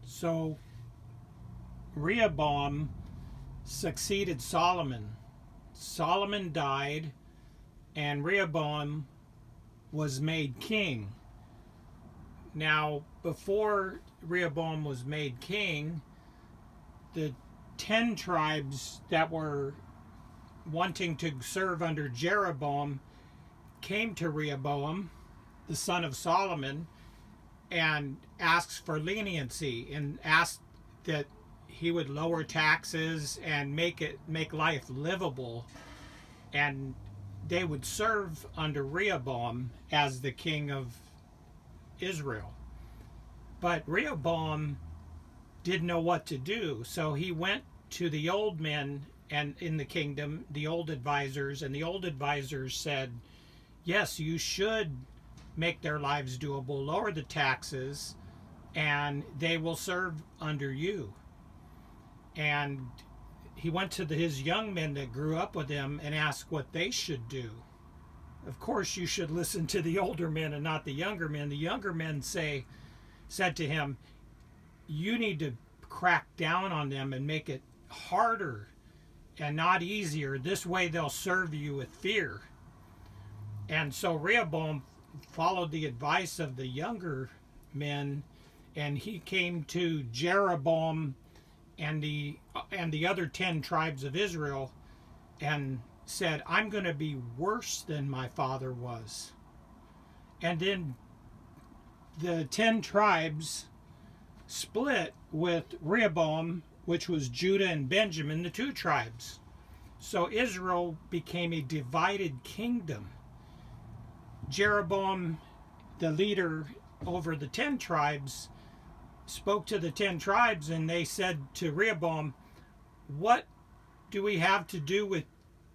So Rehoboam succeeded Solomon. Solomon died, and Rehoboam was made king. Now, before Rehoboam was made king, the 10 tribes that were wanting to serve under Jeroboam came to Rehoboam, the son of Solomon, and asked for leniency and asked that he would lower taxes and make life livable, and they would serve under Rehoboam as the king of Israel. But Rehoboam didn't know what to do, so he went to the old men and in the kingdom, the old advisors, and the old advisors said, yes, you should make their lives doable, lower the taxes, and they will serve under you. And he went to his young men that grew up with him and asked what they should do. Of course, you should listen to the older men and not the younger men. The younger men said to him, you need to crack down on them and make it harder and not easier. This way they'll serve you with fear. And so Rehoboam followed the advice of the younger men, and he came to Jeroboam and the other 10 tribes of Israel and said, I'm going to be worse than my father was. And then the 10 tribes split with Rehoboam, which was Judah and Benjamin, the 2 tribes. So Israel became a divided kingdom. Jeroboam, the leader over the 10 tribes, spoke to the 10 tribes, and they said to Rehoboam, what do we have to do with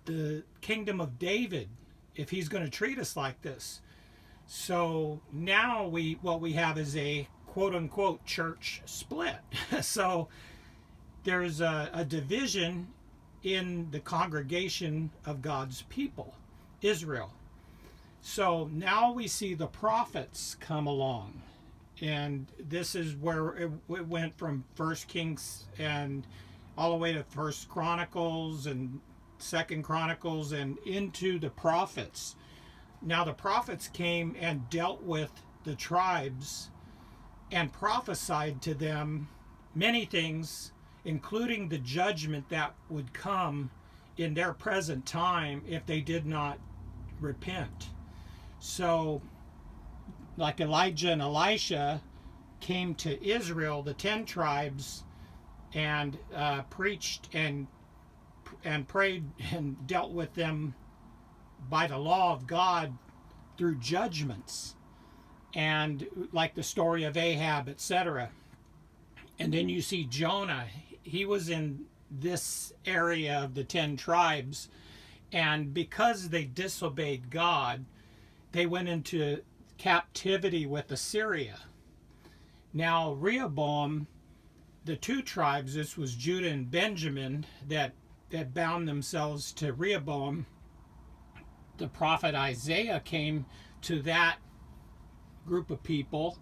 the kingdom of David if he's going to treat us like this? So now what we have is a quote-unquote church split. So there's a division in the congregation of God's people, Israel. So now we see the prophets come along, and this is where it went from First Kings and all the way to First Chronicles and Second Chronicles and into the prophets. Now the prophets came and dealt with the tribes and prophesied to them many things, including the judgment that would come in their present time if they did not repent. So, like Elijah and Elisha came to Israel, the 10 tribes, and preached and prayed and dealt with them by the law of God through judgments, and like the story of Ahab, etc. And then you see Jonah. He was in this area of the 10 tribes, and because they disobeyed God, they went into captivity with Assyria. Now Rehoboam, the 2 tribes, this was Judah and Benjamin, that bound themselves to Rehoboam. The prophet Isaiah came to that group of people.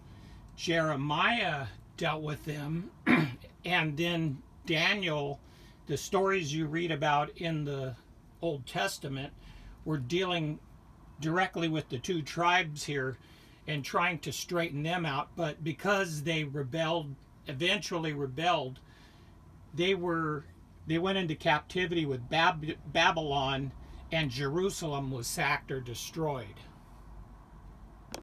Jeremiah dealt with them. And then Daniel, the stories you read about in the Old Testament, were dealing directly with the 2 tribes here and trying to straighten them out. But because they eventually rebelled, they went into captivity with Babylon, and Jerusalem was sacked or destroyed.